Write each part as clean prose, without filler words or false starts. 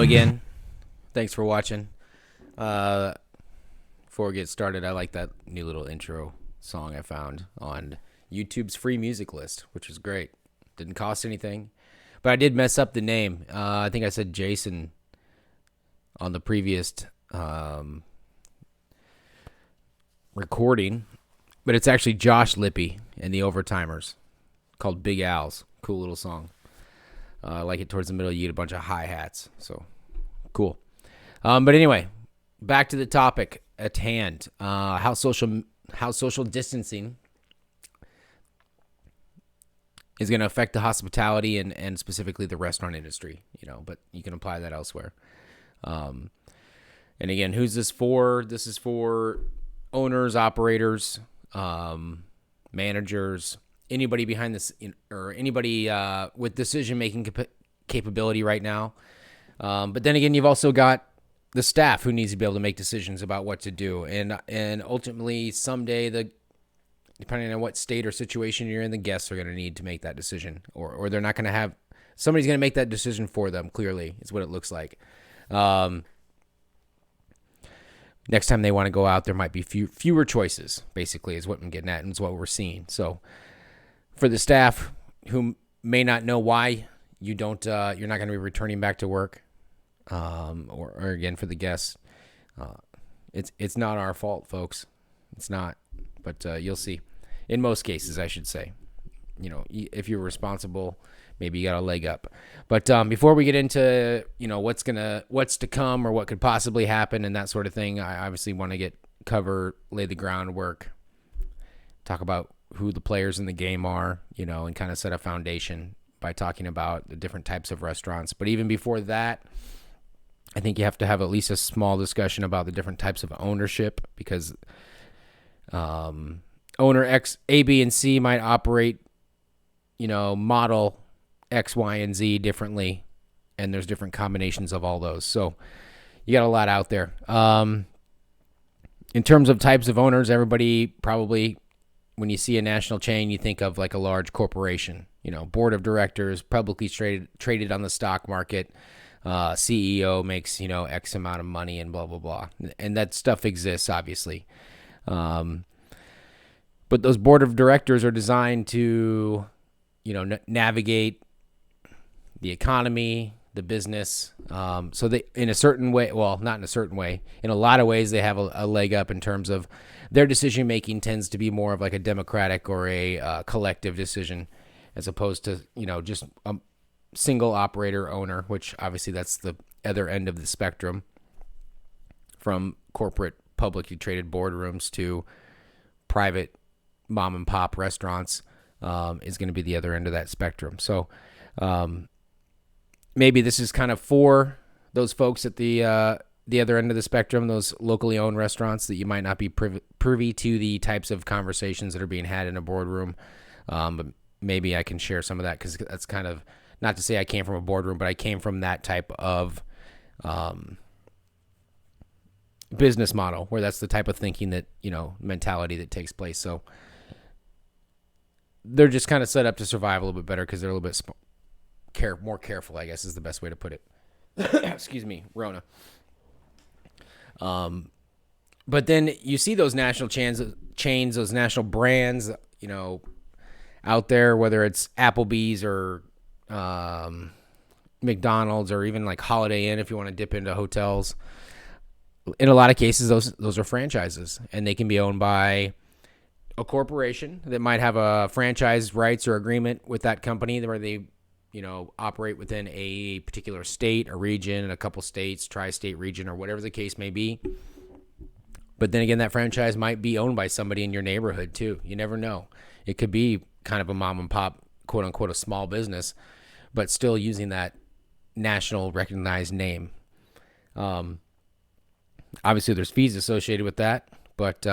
again. Thanks for watching. Before we get started, I like that new little intro song I found on YouTube's free music list, which was great. Didn't cost anything, but I did mess up the name. I think I said Jason on the previous recording, but it's actually Josh Lippy and the Overtimers, called Big Al's. Cool little song. I like it. Towards the middle, you get a bunch of hi-hats, so cool. But anyway, back to the topic at hand. How social distancing is going to affect the hospitality and specifically the restaurant industry, but you can apply that elsewhere. And again, who's this for? This is for owners, operators, managers, anybody behind this, or anybody with decision-making capability right now. But then again, you've also got the staff who needs to be able to make decisions about what to do. And ultimately, someday, depending on what state or situation you're in, the guests are going to need to make that decision. Or they're not going to have... Somebody's going to make that decision for them, clearly, is what it looks like. Next time they want to go out, there might be fewer choices, basically, is what I'm getting at, and it's what we're seeing. So for the staff who may not know why you're not going to be returning back to work, or again, for the guests, it's not our fault, folks. It's not, but you'll see. In most cases, I should say, if you're responsible, maybe you got a leg up. But before we get into what's to come or what could possibly happen and that sort of thing, I obviously want to lay the groundwork, talk about who the players in the game are, and kind of set a foundation by talking about the different types of restaurants. But even before that, I think you have to have at least a small discussion about the different types of ownership, because owner X, A, B, and C might operate, model X, Y, and Z differently, and there's different combinations of all those. So you got a lot out there. In terms of types of owners, everybody probably, when you see a national chain, you think of like a large corporation, board of directors, publicly traded on the stock market. CEO makes, X amount of money and blah, blah, blah. And that stuff exists, obviously. But those board of directors are designed to, navigate the economy, the business. So they, in a certain way, well, not in a certain way, in a lot of ways, they have a leg up in terms of their decision making tends to be more of like a democratic or a collective decision, as opposed to, just a single operator owner, which obviously that's the other end of the spectrum, from corporate publicly traded boardrooms to private mom and pop restaurants, is going to be the other end of that spectrum. So maybe this is kind of for those folks at the other end of the spectrum, those locally owned restaurants that you might not be privy to the types of conversations that are being had in a boardroom. But maybe I can share some of that, because that's kind of, not to say I came from a boardroom, but I came from that type of business model, where that's the type of thinking that, mentality that takes place. So they're just kind of set up to survive a little bit better, because they're a little bit more careful, I guess is the best way to put it. Excuse me, Rona. But then you see those national chains, those national brands, out there, whether it's Applebee's or McDonald's, or even like Holiday Inn, if you want to dip into hotels. In a lot of cases, those are franchises, and they can be owned by a corporation that might have a franchise rights or agreement with that company, where they, operate within a particular state, a region, a couple states, tri-state region, or whatever the case may be. But then again, that franchise might be owned by somebody in your neighborhood too. You never know. It could be kind of a mom and pop, quote unquote, a small business, but still using that national recognized name. Obviously there's fees associated with that, but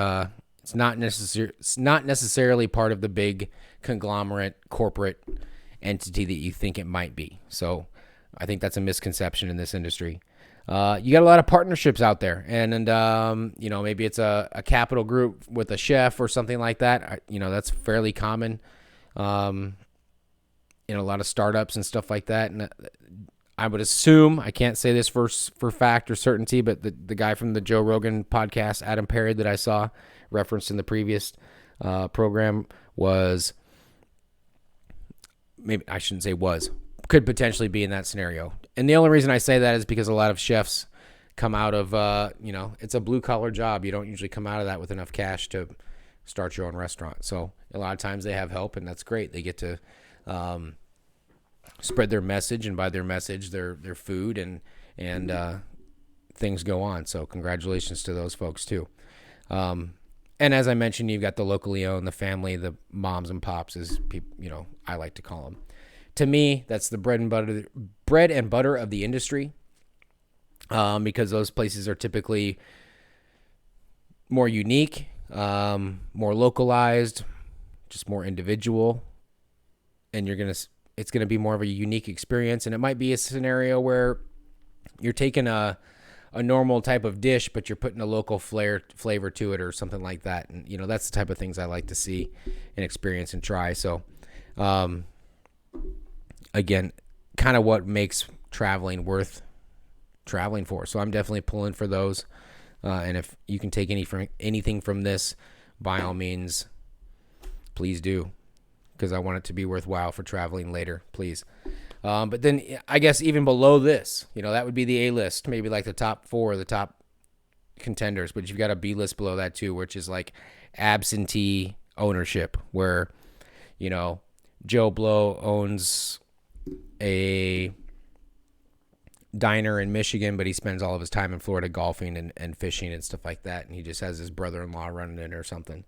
it's not necessarily part of the big conglomerate corporate entity that you think it might be. So I think that's a misconception in this industry. You got a lot of partnerships out there, and maybe it's a capital group with a chef or something like that. That's fairly common in a lot of startups and stuff like that. And I would assume, I can't say this for fact or certainty, but the guy from the Joe Rogan podcast, Adam Perry, that I saw referenced in the previous program was, maybe I shouldn't say was, could potentially be in that scenario. And the only reason I say that is because a lot of chefs come out of, it's a blue collar job. You don't usually come out of that with enough cash to start your own restaurant. So a lot of times they have help, and that's great. They get to spread their message, and by their message, their food and things go on. So congratulations to those folks too. And as I mentioned, you've got the locally owned, the family, the moms and pops, as people, I like to call them. To me, that's the bread and butter of the industry, because those places are typically more unique, more localized, just more individual, and it's gonna be more of a unique experience. And it might be a scenario where you're taking a normal type of dish, but you're putting a local flavor to it or something like that. And, that's the type of things I like to see and experience and try. So, again, kind of what makes traveling worth traveling for. So I'm definitely pulling for those. And if you can take anything from this, by all means, please do, because I want it to be worthwhile for traveling later, please. But then I guess even below this, that would be the A list, maybe like the top 4, the top contenders. But you've got a B list below that too, which is like absentee ownership, where, Joe Blow owns a diner in Michigan, but he spends all of his time in Florida golfing and fishing and stuff like that. And he just has his brother-in-law running it or something.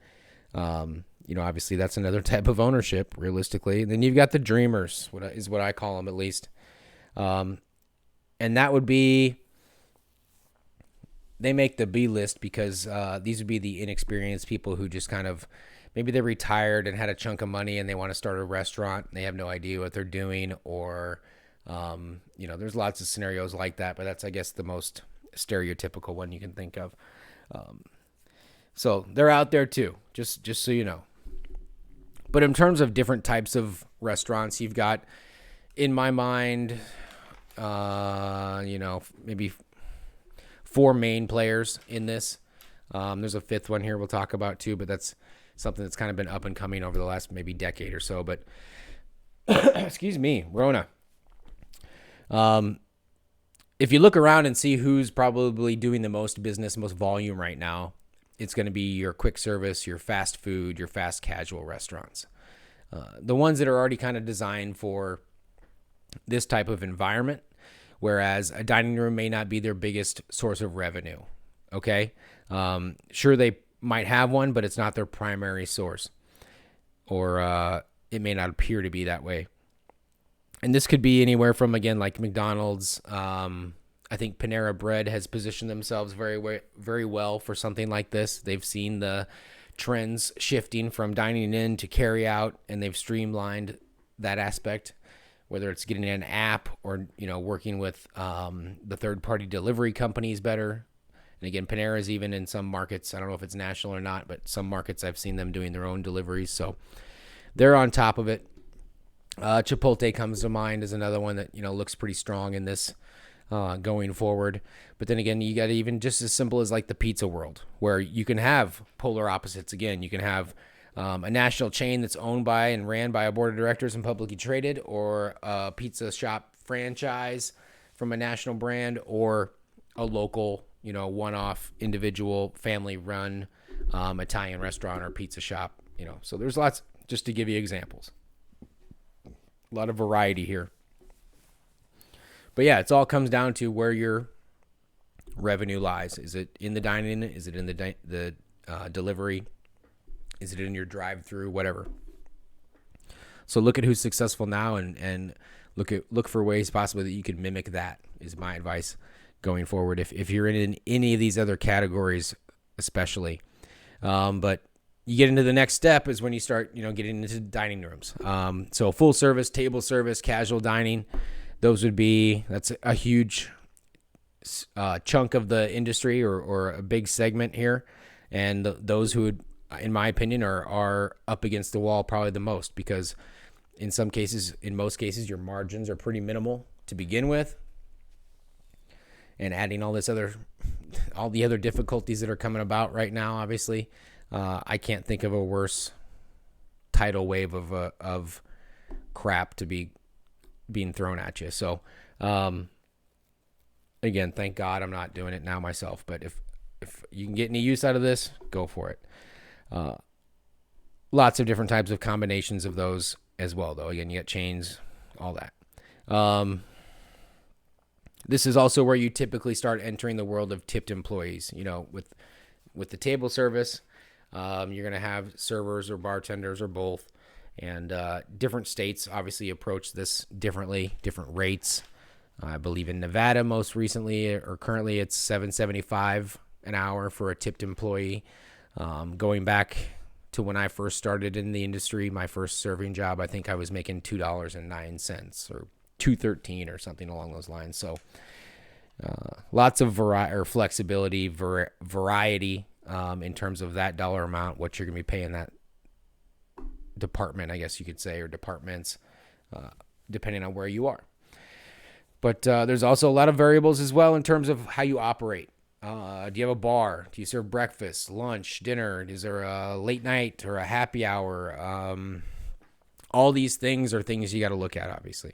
Obviously that's another type of ownership, realistically. And then you've got the dreamers, what I call them, at least. And that would be, they make the B list because these would be the inexperienced people who just kind of, maybe they're retired and had a chunk of money and they want to start a restaurant and they have no idea what they're doing, or, there's lots of scenarios like that, but that's, I guess, the most stereotypical one you can think of. So they're out there too, just so you know. But in terms of different types of restaurants, you've got, in my mind, maybe 4 main players in this. There's a 5th one here we'll talk about too, but that's something that's kind of been up and coming over the last maybe decade or so. But excuse me, Rona. If you look around and see who's probably doing the most business, most volume right now, it's going to be your quick service, your fast food, your fast casual restaurants. The ones that are already kind of designed for this type of environment, whereas a dining room may not be their biggest source of revenue. Okay? Sure, they might have one, but it's not their primary source. Or it may not appear to be that way. And this could be anywhere from, again, like McDonald's. I think Panera Bread has positioned themselves very well for something like this. They've seen the trends shifting from dining in to carry out, and they've streamlined that aspect, whether it's getting an app or, working with the third-party delivery companies better. And again, Panera's even in some markets, I don't know if it's national or not, but some markets I've seen them doing their own deliveries. So they're on top of it. Chipotle comes to mind as another one that, looks pretty strong in this going forward. But then again, you got even just as simple as like the pizza world, where you can have polar opposites. Again, you can have a national chain that's owned by and ran by a board of directors and publicly traded, or a pizza shop franchise from a national brand, or a local, one-off individual family-run Italian restaurant or pizza shop. So there's lots, just to give you examples. A lot of variety here. But yeah, it all comes down to where your revenue lies. Is it in the dining? Is it in the delivery? Is it in your drive-through? Whatever. So look at who's successful now, and look for ways possibly that you could mimic that, is my advice going forward. If you're in any of these other categories, especially. But you get into the next step is when you start, getting into dining rooms. So full service, table service, casual dining, that's a huge chunk of the industry, or a big segment here. And those who would, in my opinion, are up against the wall probably the most, because in most cases, your margins are pretty minimal to begin with. and adding all the other difficulties that are coming about right now, obviously, I can't think of a worse tidal wave of crap to be being thrown at you. So, again, thank God I'm not doing it now myself. But if you can get any use out of this, go for it. Lots of different types of combinations of those as well, though. Again, you got chains, all that. This is also where you typically start entering the world of tipped employees. With the table service, you're going to have servers or bartenders or both. And different states obviously approach this differently, different rates. I believe in Nevada most recently, or currently, it's $7.75 an hour for a tipped employee. Going back to when I first started in the industry, my first serving job, I think I was making $2.09 or $2.13 or something along those lines. So lots of flexibility, variety in terms of that dollar amount, what you're going to be paying that department, I guess you could say, or departments, depending on where you are. But there's also a lot of variables as well in terms of how you operate. Do you have a bar? Do you serve breakfast, lunch, dinner? Is there a late night or a happy hour? All these things are things you got to look at, obviously.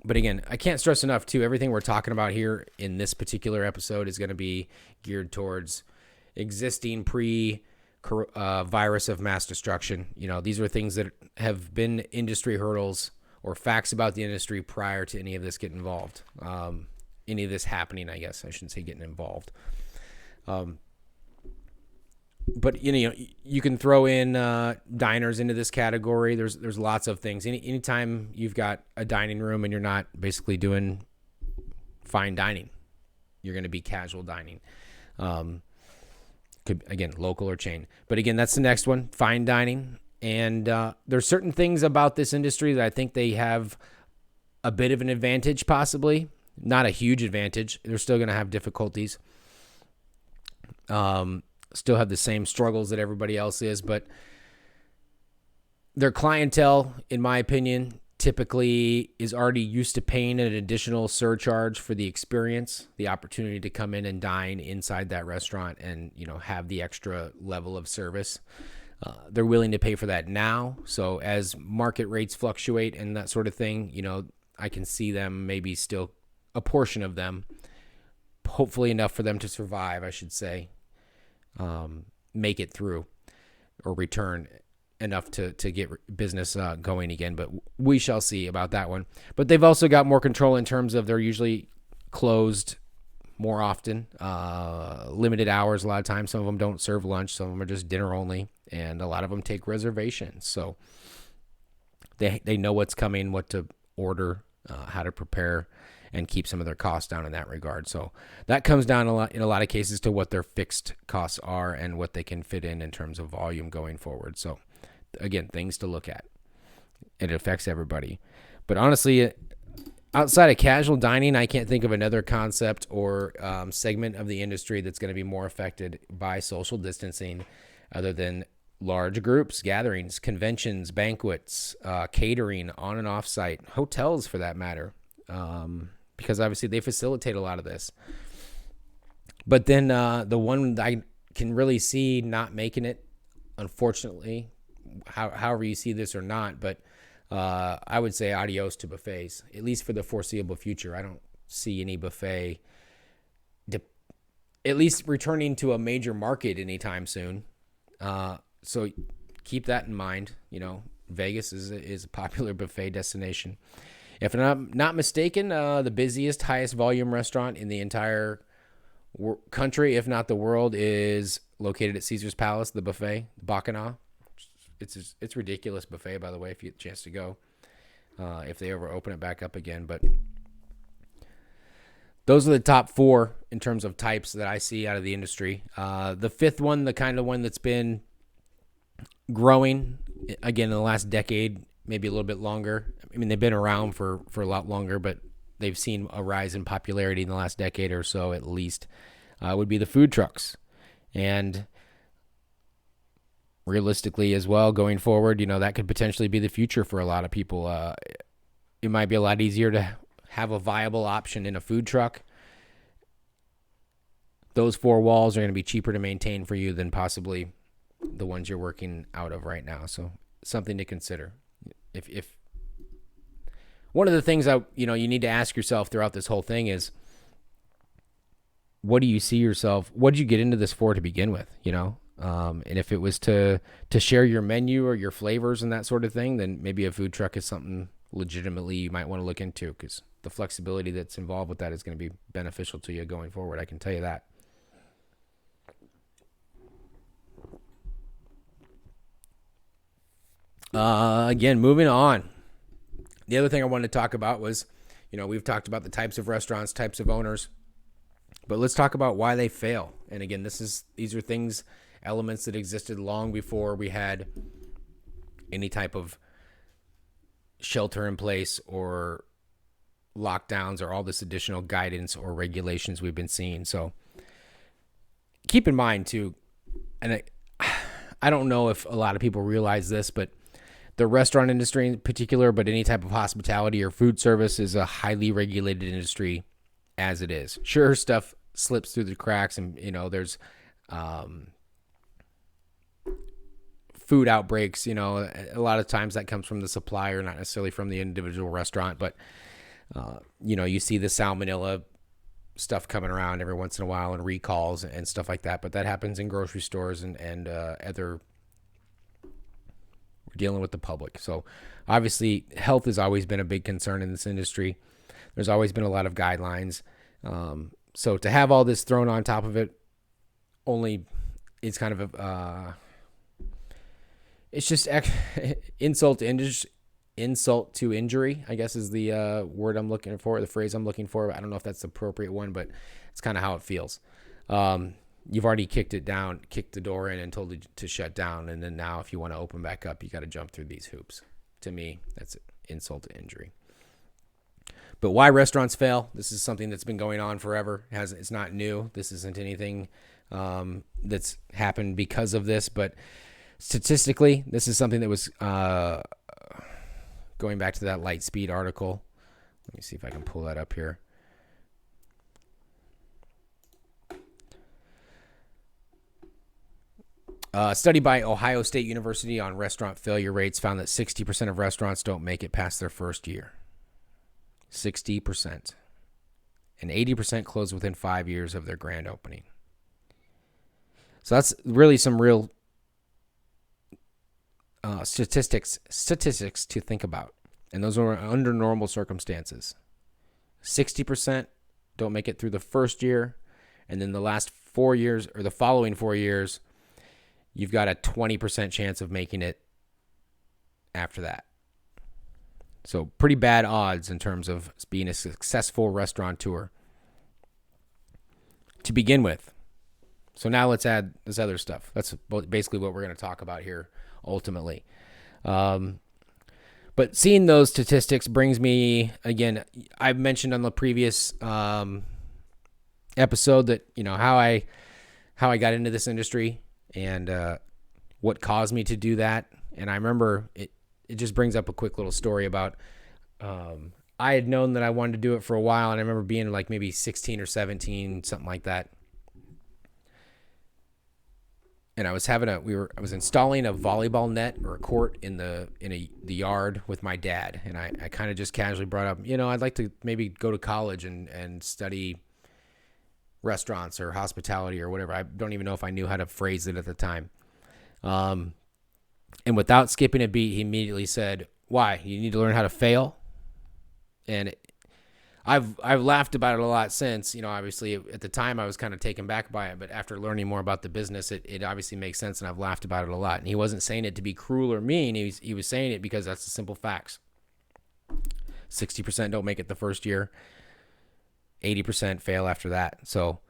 But again, I can't stress enough, too, everything we're talking about here in this particular episode is going to be geared towards existing virus of mass destruction. These are things that have been industry hurdles or facts about the industry prior to any of this getting involved. Any of this happening, I guess. I shouldn't say getting involved. But you can throw in diners into this category. There's lots of things. Anytime you've got a dining room and you're not basically doing fine dining, you're going to be casual dining. Again, local or chain. But again, that's the next one, fine dining. And there's certain things about this industry that I think they have a bit of an advantage, possibly. Not a huge advantage. They're still going to have difficulties. Still have the same struggles that everybody else is, but their clientele, in my opinion, typically is already used to paying an additional surcharge for the experience, the opportunity to come in and dine inside that restaurant and, have the extra level of service. They're willing to pay for that now. So as market rates fluctuate and that sort of thing, I can see them, maybe still a portion of them, hopefully enough for them to survive, I should say, make it through or return enough to get business going again. But we shall see about that one. But they've also got more control in terms of they're usually closed more often, limited hours a lot of times. Some of them don't serve lunch. Some of them are just dinner only. And a lot of them take reservations. So they know what's coming, what to order, how to prepare, and keep some of their costs down in that regard. So that comes down in a lot of cases to what their fixed costs are and what they can fit in terms of volume going forward. So again, things to look at. It affects everybody. But honestly, outside of casual dining, I can't think of another concept or segment of the industry that's going to be more affected by social distancing other than large groups, gatherings, conventions, banquets, catering on and off site, hotels for that matter. Because obviously they facilitate a lot of this. But then the one that I can really see not making it, unfortunately, however you see this or not, but I would say adios to buffets, at least for the foreseeable future. I don't see any buffet, at least returning to a major market anytime soon. So keep that in mind. Vegas is a popular buffet destination. If I'm not mistaken, the busiest, highest volume restaurant in the entire country, if not the world, is located at Caesar's Palace, the buffet, Bacchanal. It's ridiculous buffet, by the way, if you get a chance to go, if they ever open it back up again. But those are the top four in terms of types that I see out of the industry. The fifth one, the kind of one that's been growing, again, in the last decade, maybe a little bit longer. I mean, they've been around for a lot longer, but they've seen a rise in popularity in the last decade or so, at least, would be the food trucks. And realistically as well, going forward, that could potentially be the future for a lot of people. It might be a lot easier to have a viable option in a food truck, those four walls are going to be cheaper to maintain for you than possibly the ones you're working out of right now. So something to consider. If one of the things you need to ask yourself throughout this whole thing is, what do you see yourself? What did you get into this for to begin with? And if it was to share your menu or your flavors and that sort of thing, then maybe a food truck is something legitimately you might want to look into, because the flexibility that's involved with that is going to be beneficial to you going forward. I can tell you that. Again, moving on. The other thing I wanted to talk about was, we've talked about the types of restaurants, types of owners, but let's talk about why they fail. And again, these are things, elements that existed long before we had any type of shelter in place or lockdowns or all this additional guidance or regulations we've been seeing. So keep in mind too, and I don't know if a lot of people realize this, but the restaurant industry in particular, but any type of hospitality or food service, is a highly regulated industry as it is. Sure, stuff slips through the cracks, and there's food outbreaks. A lot of times that comes from the supplier, not necessarily from the individual restaurant. But you see the salmonella stuff coming around every once in a while, and recalls and stuff like that. But that happens in grocery stores and other. We're dealing with the public. So obviously health has always been a big concern in this industry. There's always been a lot of guidelines. So to have all this thrown on top of it, it's kind of it's just insult to injury, I guess is the word I'm looking for, the phrase I'm looking for. I don't know if that's the appropriate one, but it's kind of how it feels. You've already kicked the door in and told it to shut down. And then now if you want to open back up, you got to jump through these hoops. To me, that's insult to injury. But why restaurants fail? This is something that's been going on forever. It's not new. This isn't anything that's happened because of this. But statistically, this is something that was going back to that Lightspeed article. Let me see if I can pull that up here. A study by Ohio State University on restaurant failure rates found that 60% of restaurants don't make it past their first year. 60%. And 80% close within 5 years of their grand opening. So that's really some real statistics to think about. And those are under normal circumstances. 60% don't make it through the first year. And then the last 4 years, or the following 4 years, you've got a 20% chance of making it after that. So pretty bad odds in terms of being a successful restaurateur to begin with. So now let's add this other stuff. That's basically what we're going to talk about here ultimately. But seeing those statistics brings me, again, I've mentioned on the previous episode that, how I got into this industry and what caused me to do that. And I remember it just brings up a quick little story about I had known that I wanted to do it for a while, and I remember being like maybe 16 or 17, something like that. And I was I was installing a volleyball net or a court in the yard with my dad, and I kind of just casually brought up, I'd like to maybe go to college and study restaurants or hospitality or whatever. I don't even know if I knew how to phrase it at the time. And without skipping a beat, he immediately said, "Why? You need to learn how to fail." And I've laughed about it a lot since. Obviously at the time I was kind of taken back by it, but after learning more about the business, it obviously makes sense, and I've laughed about it a lot. And he wasn't saying it to be cruel or mean. He was saying it because that's the simple facts. 60% don't make it the first year. 80% fail after that. So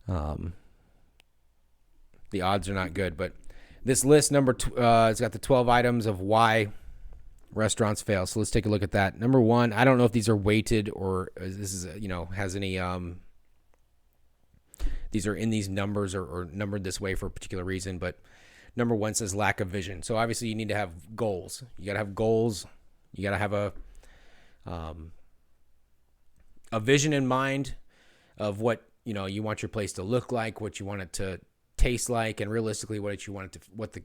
the odds are not good. But this list, it's got the 12 items of why restaurants fail. So let's take a look at that. Number one, I don't know if these are weighted or this is, has any, these are in these numbers or numbered this way for a particular reason. But number one says lack of vision. So obviously you need to have goals. You got to have goals. You got to have a vision in mind of what you want your place to look like, what you want it to taste like, and realistically what you want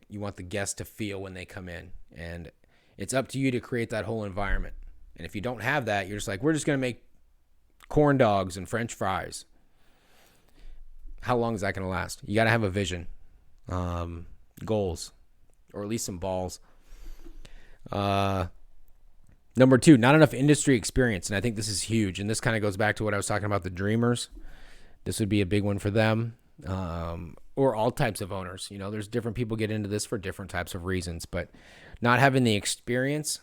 you want the guests to feel when they come in. And it's up to you to create that whole environment. And if you don't have that, you're just like, we're just going to make corn dogs and French fries. How long is that going to last? You got to have a vision, goals, or at least some balls. Number 2, not enough industry experience. And I think this is huge. And this kind of goes back to what I was talking about, the dreamers. This would be a big one for them, or all types of owners. There's different people get into this for different types of reasons, but not having the experience,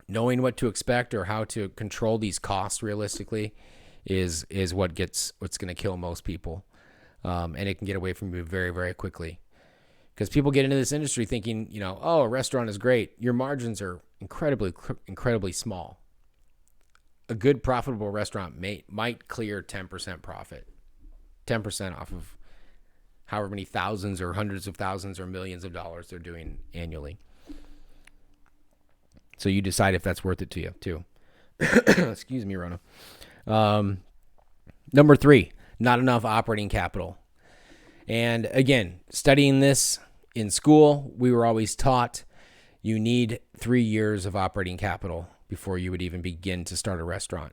knowing what to expect or how to control these costs realistically is what's going to kill most people. And it can get away from you very, very quickly. Because people get into this industry thinking, oh, a restaurant is great. Your margins are incredibly small. A good profitable restaurant might clear 10% profit, 10% off of however many thousands or hundreds of thousands or millions of dollars they're doing annually. So you decide if that's worth it to you too. Excuse me, Rona. Number 3, not enough operating capital. And again, studying this in school, we were always taught you need 3 years of operating capital before you would even begin to start a restaurant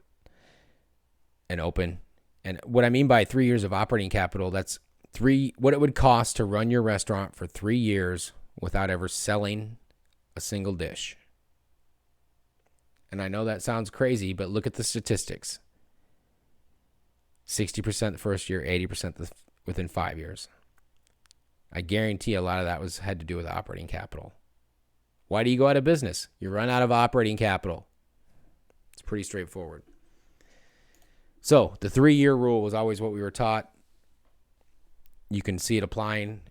and open. And what I mean by 3 years of operating capital, that's what it would cost to run your restaurant for 3 years without ever selling a single dish. And I know that sounds crazy, but look at the statistics. 60% the first year, 80% within 5 years. I guarantee a lot of that had to do with operating capital. Why do you go out of business? You run out of operating capital. It's pretty straightforward. So the 3-year rule was always what we were taught. You can see it applying.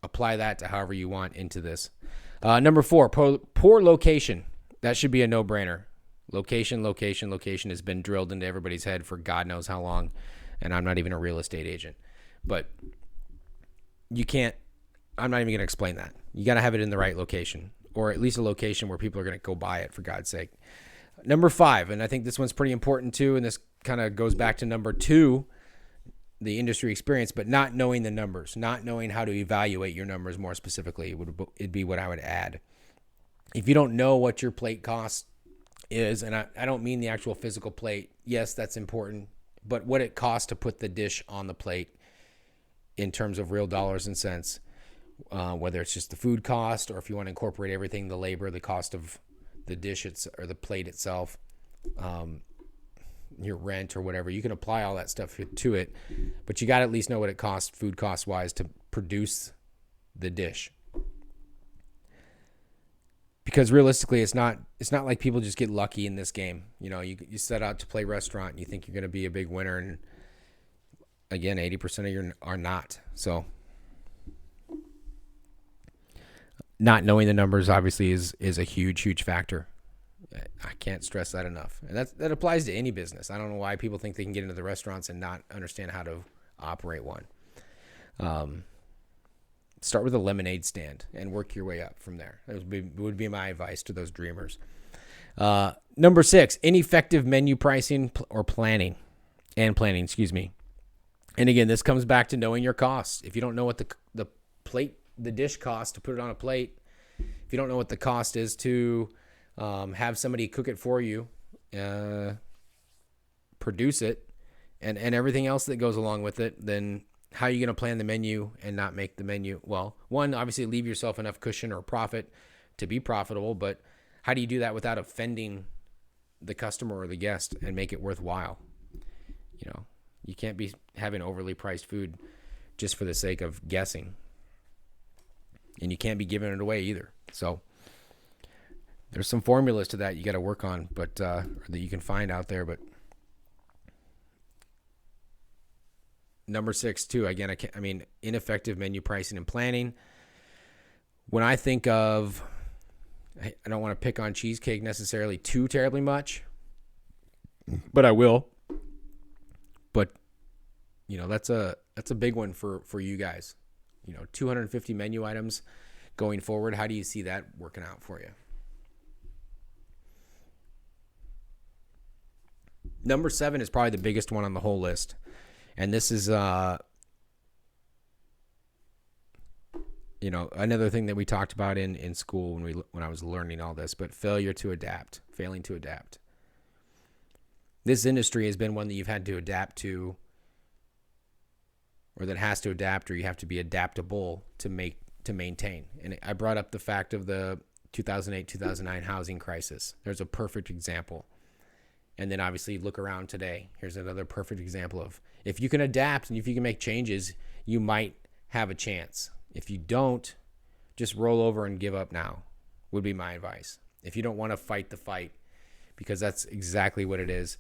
Apply that to however you want into this. Number 4, poor location. That should be a no-brainer. Location has been drilled into everybody's head for God knows how long, and I'm not even a real estate agent. But I'm not even going to explain that. You got to have it in the right location, or at least a location where people are going to go buy it, for God's sake. Number 5, and I think this one's pretty important too, and this kind of goes back to number 2, the industry experience, but not knowing the numbers, not knowing how to evaluate your numbers more specifically, it'd be what I would add. If you don't know what your plate cost is, and I don't mean the actual physical plate, yes, that's important, but what it costs to put the dish on the plate in terms of real dollars and cents, whether it's just the food cost, or if you want to incorporate everything, the labor, the cost of the dish or the plate itself, your rent or whatever, you can apply all that stuff to it, but you got to at least know what it costs, food cost wise, to produce the dish. Because realistically, it's not like people just get lucky in this game. You set out to play restaurant and you think you're going to be a big winner, and again, 80% of you are not. So not knowing the numbers obviously is a huge factor. I can't stress that enough. And that applies to any business. I don't know why people think they can get into the restaurants and not understand how to operate one. Start with a lemonade stand and work your way up from there. That would be my advice to those dreamers. Number 6, ineffective menu pricing or planning. And again, this comes back to knowing your costs. If you don't know what the dish costs to put it on a plate, if you don't know what the cost is to have somebody cook it for you, produce it, and everything else that goes along with it, then how are you going to plan the menu and not make the menu? Well, one, obviously leave yourself enough cushion or profit to be profitable, but how do you do that without offending the customer or the guest and make it worthwhile? You can't be having overly priced food just for the sake of guessing. And you can't be giving it away either. So there's some formulas to that you got to work on, but that you can find out there. But number 6 too, again, ineffective menu pricing and planning. When I think of, I don't want to pick on cheesecake necessarily too terribly much, but I will. But that's a big one for you guys. 250 menu items going forward. How do you see that working out for you? Number 7 is probably the biggest one on the whole list. And this is, another thing that we talked about in school when I was learning all this, but failing to adapt. This industry has been one that you've had to adapt to, or that has to adapt, or you have to be adaptable to maintain. And I brought up the fact of the 2008-2009 housing crisis. There's a perfect example. And then obviously look around today. Here's another perfect example of, if you can adapt and if you can make changes, you might have a chance. If you don't, just roll over and give up now, would be my advice. If you don't want to fight the fight, because that's exactly what it is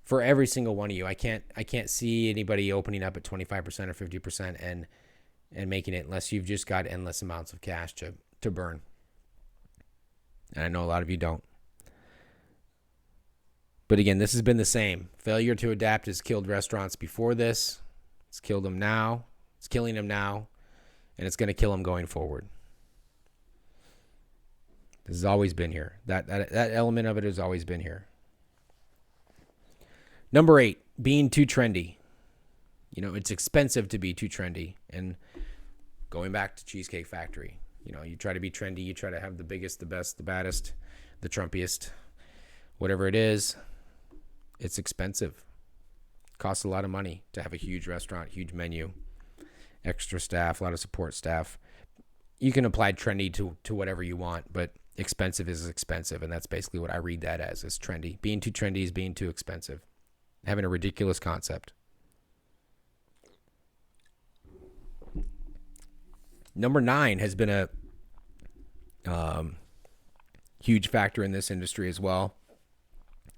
for every single one of you. I can't see anybody opening up at 25% or 50% and making it unless you've just got endless amounts of cash to burn. And I know a lot of you don't. But again, this has been the same. Failure to adapt has killed restaurants before this. It's killed them now. It's killing them now. And it's going to kill them going forward. This has always been here. That element of it has always been here. Number 8, being too trendy. It's expensive to be too trendy. And going back to Cheesecake Factory, you try to be trendy. You try to have the biggest, the best, the baddest, the Trumpiest, whatever it is. It's expensive. It costs a lot of money to have a huge restaurant, huge menu, extra staff, a lot of support staff. You can apply trendy to whatever you want, but expensive is expensive, and that's basically what I read that as, is trendy. Being too trendy is being too expensive. Having a ridiculous concept. Number 9 has been a huge factor in this industry as well.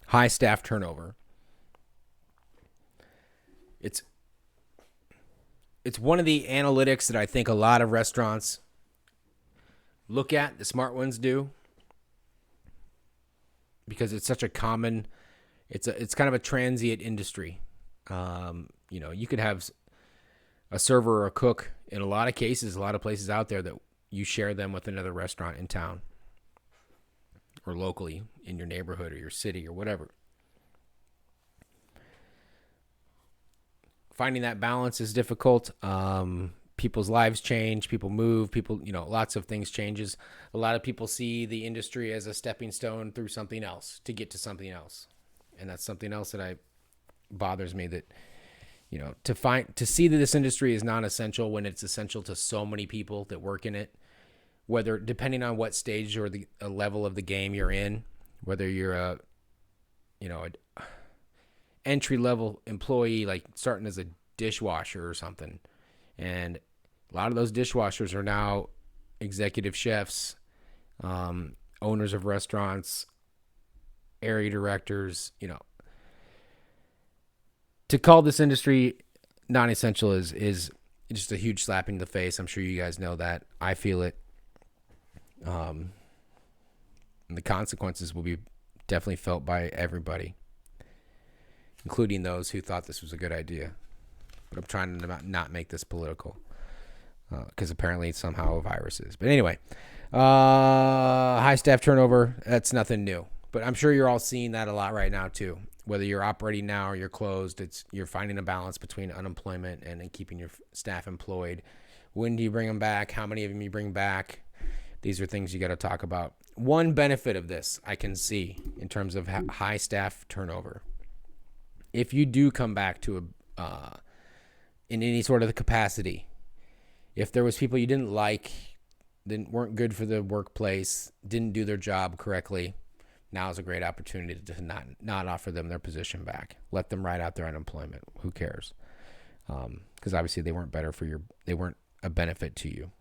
High staff turnover. It's one of the analytics that I think a lot of restaurants look at, the smart ones do, because it's such a common, it's kind of a transient industry. You could have a server or a cook in a lot of cases, a lot of places out there that you share them with another restaurant in town or locally in your neighborhood or your city or whatever. Finding that balance is difficult. People's lives change. People move. Lots of things changes. A lot of people see the industry as a stepping stone through something else to get to something else. And that's something else that bothers me, that, to see that this industry is non-essential when it's essential to so many people that work in it, whether, depending on what stage or the level of the game you're in, whether you're a entry-level employee, like starting as a dishwasher or something. And a lot of those dishwashers are now executive chefs, owners of restaurants, area directors. To call this industry non-essential is just a huge slap in the face. I'm sure you guys know that. I feel it. And the consequences will be definitely felt by everybody, including those who thought this was a good idea. But I'm trying to not make this political, because apparently it's somehow a virus is. But anyway, high staff turnover, that's nothing new. But I'm sure you're all seeing that a lot right now too. Whether you're operating now or you're closed, you're finding a balance between unemployment and keeping your staff employed. When do you bring them back? How many of them you bring back? These are things you got to talk about. One benefit of this I can see in terms of high staff turnover. If you do come back to in any sort of the capacity, if there was people you didn't like, weren't good for the workplace, didn't do their job correctly, now is a great opportunity to not offer them their position back. Let them ride out their unemployment. Who cares? Because obviously they weren't a benefit to you.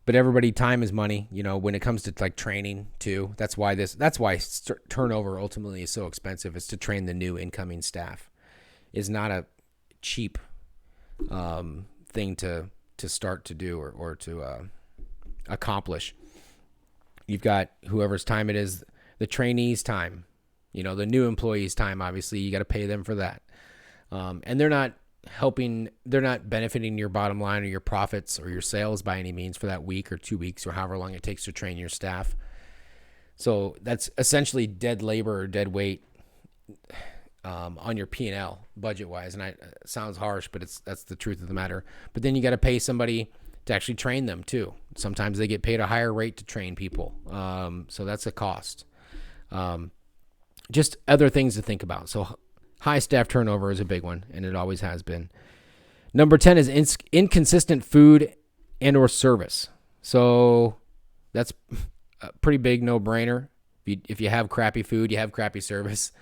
But everybody, time is money. When it comes to like training too, that's why turnover ultimately is so expensive. Is to train the new incoming staff. Is not a cheap thing to start to do or to accomplish. You've got whoever's time it is, the trainees' time, the new employees' time. Obviously, you got to pay them for that, and they're not benefiting your bottom line or your profits or your sales by any means for that week or 2 weeks or however long it takes to train your staff. So that's essentially dead labor or dead weight on your P&L budget wise. And it sounds harsh, but that's the truth of the matter. But then you got to pay somebody to actually train them too. Sometimes they get paid a higher rate to train people. So that's a cost. Just other things to think about. So high staff turnover is a big one, and it always has been. Number 10 is inconsistent food and or service. So that's a pretty big no-brainer. If you have crappy food, you have crappy service,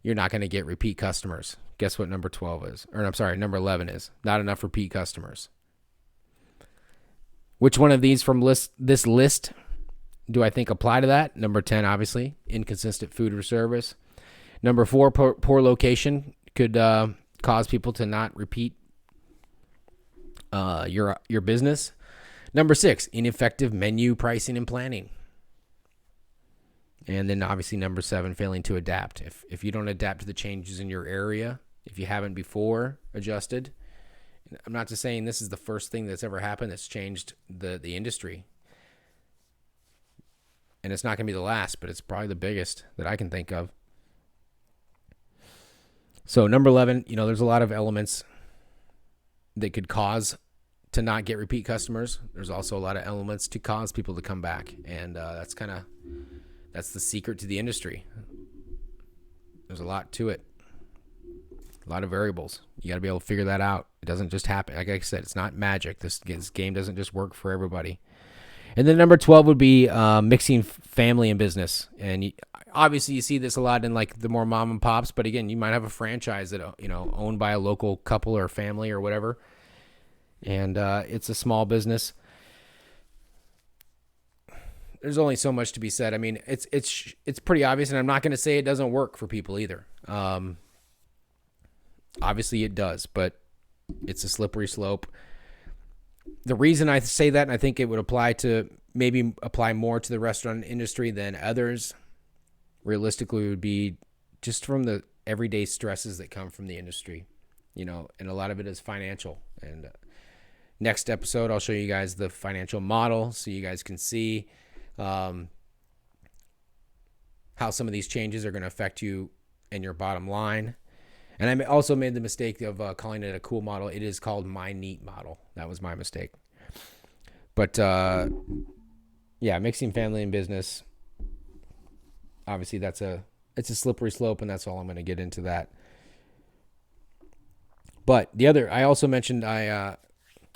you're not going to get repeat customers. Guess what number 12 is? Or I'm sorry, number 11 is. Not enough repeat customers. Which one of these from this list do I think apply to that? Number 10, obviously, inconsistent food or service. Number 4, poor location could cause people to not repeat your business. Number 6, ineffective menu pricing and planning. And then obviously number 7, failing to adapt. If you don't adapt to the changes in your area, if you haven't before adjusted, I'm not just saying this is the first thing that's ever happened that's changed the industry. And it's not going to be the last, but it's probably the biggest that I can think of. So number 11, there's a lot of elements that could cause to not get repeat customers. There's also a lot of elements to cause people to come back. And that's the secret to the industry. There's a lot to it. A lot of variables. You got to be able to figure that out. It doesn't just happen. Like I said, it's not magic. This game doesn't just work for everybody. And then number 12 would be mixing family and business. And obviously you see this a lot in like the more mom and pops, but again, you might have a franchise that, owned by a local couple or family or whatever. And it's a small business. There's only so much to be said. I mean, it's pretty obvious, and I'm not going to say it doesn't work for people either. Obviously it does, but it's a slippery slope. The reason I say that, and I think it would apply more to the restaurant industry than others, realistically, would be just from the everyday stresses that come from the industry, and a lot of it is financial. And next episode, I'll show you guys the financial model so you guys can see how some of these changes are going to affect you and your bottom line. And I also made the mistake of calling it a cool model. It is called my neat model. That was my mistake. But mixing family and business, obviously it's a slippery slope, and that's all I'm going to get into that. But I also mentioned I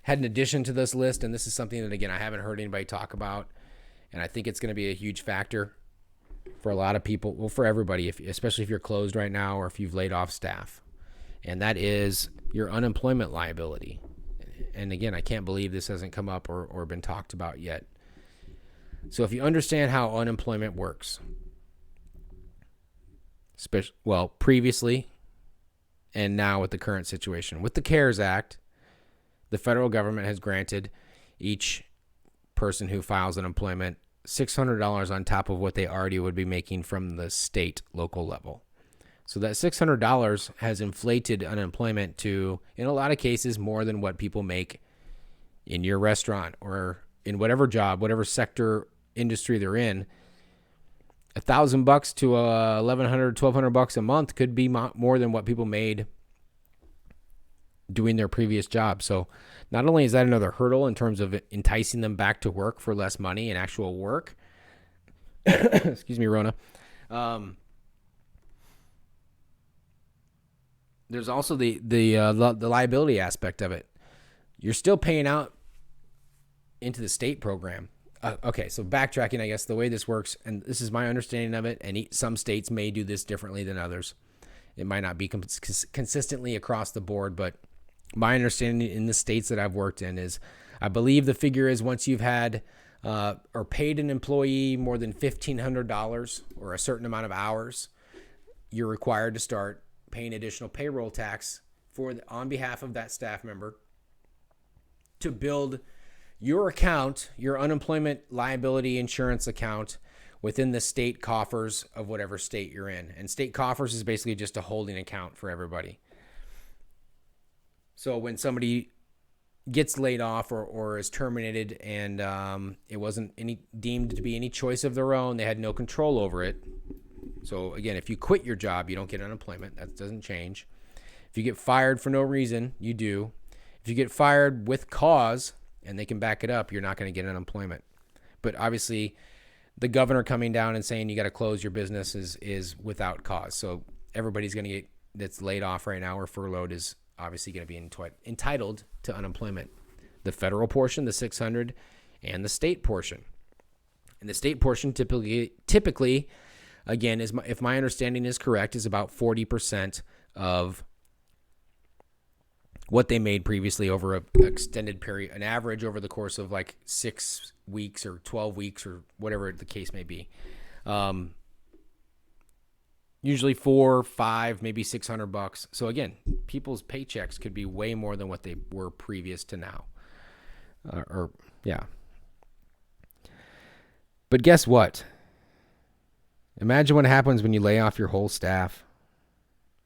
had an addition to this list, and this is something that, again, I haven't heard anybody talk about, and I think it's going to be a huge factor for a lot of people, well, for everybody, especially if you're closed right now or if you've laid off staff, and that is your unemployment liability. And again, I can't believe this hasn't come up or been talked about yet. So if you understand how unemployment works, previously and now with the current situation, with the CARES Act, the federal government has granted each person who files unemployment $600 on top of what they already would be making from the state local level. So that $600 has inflated unemployment to, in a lot of cases, more than what people make in your restaurant or in whatever job, whatever sector, industry they're in. $1,000 to $1,100, $1,200 a month could be more than what people made doing their previous job. So not only is that another hurdle in terms of enticing them back to work for less money and actual work, excuse me, Rona, there's also the liability aspect of it. You're still paying out into the state program. Okay, so backtracking, I guess the way this works, and this is my understanding of it, and some states may do this differently than others. It might not be consistently across the board, but my understanding in the states that I've worked in is, I believe the figure is once you've had or paid an employee more than $1,500 or a certain amount of hours, you're required to start paying additional payroll tax on behalf of that staff member to build your account, your unemployment liability insurance account, within the state coffers of whatever state you're in. And state coffers is basically just a holding account for everybody. So when somebody gets laid off or is terminated and it wasn't deemed to be any choice of their own, they had no control over it, So again, if you quit your job, you don't get unemployment. That doesn't change. If you get fired for no reason, you do. If you get fired with cause and they can back it up, you're not going to get unemployment. But obviously, the governor coming down and saying you got to close your business is without cause. So everybody's going to get that's laid off right now or furloughed is obviously going to be entitled to unemployment. The federal portion, the 600, and the state portion. And the state portion typically, again, if my understanding is correct, is about 40% of what they made previously over an extended period, an average over the course of like 6 weeks or 12 weeks or whatever the case may be. Usually 4, 5, maybe $600. So again, people's paychecks could be way more than what they were previous to now. Yeah. But guess what? Imagine what happens when you lay off your whole staff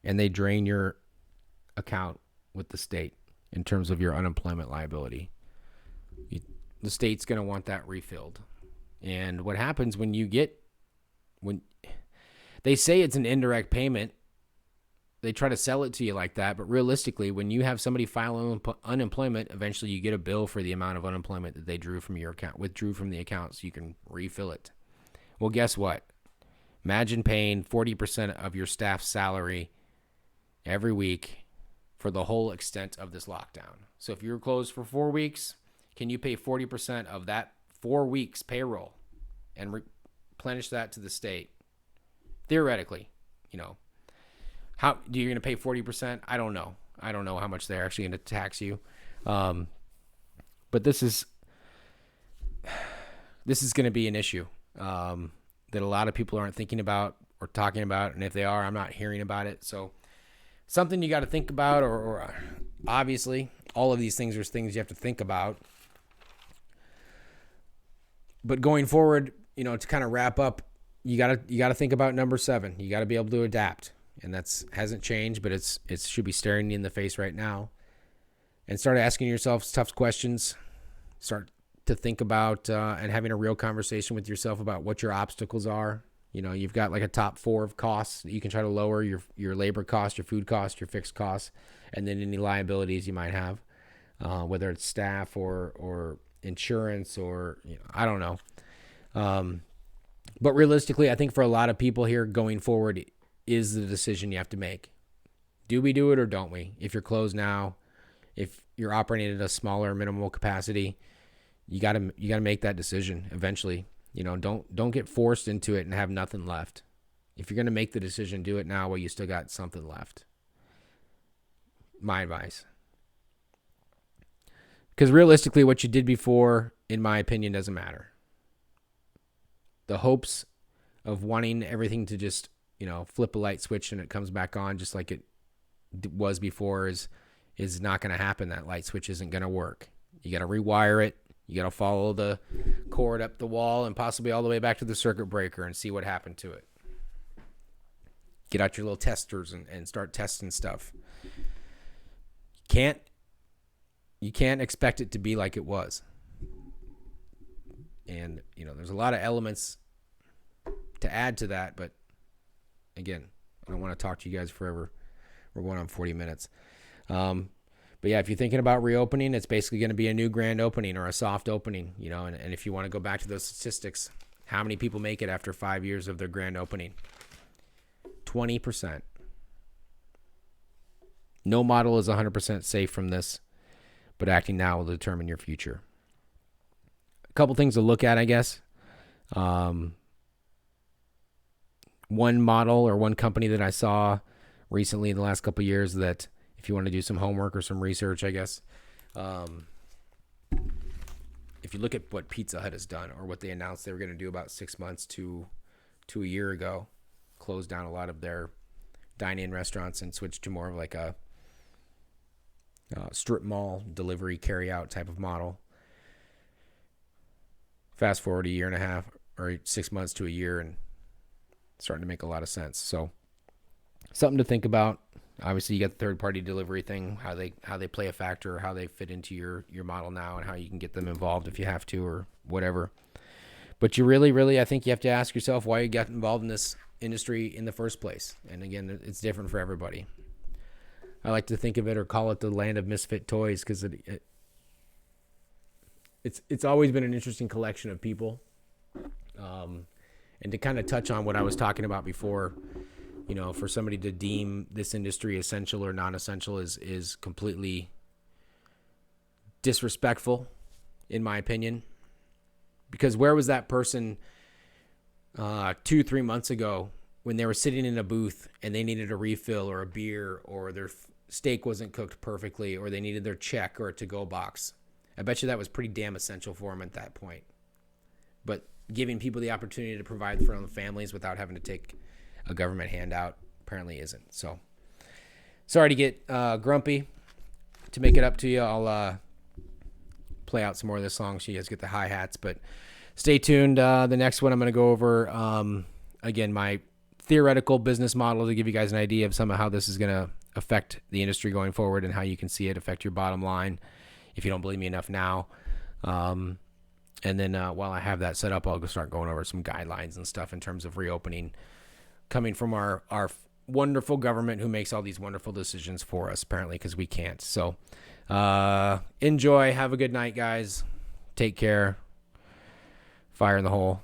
and they drain your account with the state in terms of your unemployment liability. The state's going to want that refilled. And what happens when they say it's an indirect payment, they try to sell it to you like that, but realistically, when you have somebody file unemployment, eventually you get a bill for the amount of unemployment that they withdrew from the account so you can refill it. Well, guess what? Imagine paying 40% of your staff's salary every week for the whole extent of this lockdown. So if you were closed for 4 weeks, can you pay 40% of that 4 weeks payroll and replenish that to the state? Theoretically, how do you going to pay 40%? I don't know. I don't know how much they're actually going to tax you. But this is going to be an issue that a lot of people aren't thinking about or talking about. And if they are, I'm not hearing about it. So something you got to think about, or obviously all of these things are things you have to think about. But going forward, to kind of wrap up, you gotta think about number 7. You got to be able to adapt. And hasn't changed, but it should be staring you in the face right now. And start asking yourself tough questions. Start to think about and having a real conversation with yourself about what your obstacles are. You've got like a top 4 of costs that you can try to lower: your labor cost, your food cost, your fixed costs, and then any liabilities you might have, whether it's staff or insurance or I don't know. But realistically, I think for a lot of people here going forward is the decision you have to make. Do we do it or don't we? If you're closed now, if you're operating at a smaller minimal capacity, you got to make that decision eventually. Don't get forced into it and have nothing left. If you're going to make the decision, do it now while you still got something left. My advice. Because realistically, what you did before, in my opinion, doesn't matter. The hopes of wanting everything to just flip a light switch and it comes back on just like it was before is not going to happen. That light switch isn't going to work. You got to rewire it. You got to follow the cord up the wall and possibly all the way back to the circuit breaker and see what happened to it. Get out your little testers and start testing stuff. You can't expect it to be like it was. And, there's a lot of elements to add to that, but again, I don't want to talk to you guys forever. We're going on 40 minutes. But yeah, if you're thinking about reopening, it's basically going to be a new grand opening or a soft opening, and if you want to go back to those statistics, how many people make it after 5 years of their grand opening? 20%. No model is 100% safe from this, but acting now will determine your future. A couple things to look at, I guess. One model or one company that I saw recently in the last couple of years that if you want to do some homework or some research, I guess, if you look at what Pizza Hut has done or what they announced they were going to do about 6 months to a year ago, closed down a lot of their dine-in restaurants and switched to more of like a strip mall delivery carry-out type of model. Fast forward a year and a half or 6 months to a year and starting to make a lot of sense. So something to think about. Obviously, you got the third-party delivery thing, how they play a factor, or how they fit into your model now, and how you can get them involved if you have to, or whatever. But you really, I think you have to ask yourself why you got involved in this industry in the first place. And again, it's different for everybody. I like to think of it or call it the land of misfit toys because it's always been an interesting collection of people. And to kind of touch on what I was talking about before, for somebody to deem this industry essential or non-essential is completely disrespectful, in my opinion. Because where was that person 2-3 months ago when they were sitting in a booth and they needed a refill or a beer or their steak wasn't cooked perfectly or they needed their check or a to-go box? I bet you that was pretty damn essential for them at that point. But giving people the opportunity to provide for their own families without having to take a government handout apparently isn't. So sorry to get grumpy. To make it up to you, I'll play out some more of this song so you guys get the hi-hats. But stay tuned. The next one I'm going to go over, again, my theoretical business model to give you guys an idea of some of how this is going to affect the industry going forward and how you can see it affect your bottom line if you don't believe me enough now. And then while I have that set up, I'll go start going over some guidelines and stuff in terms of reopening coming from our wonderful government who makes all these wonderful decisions for us, apparently, because we can't. So enjoy. Have a good night, guys. Take care. Fire in the hole.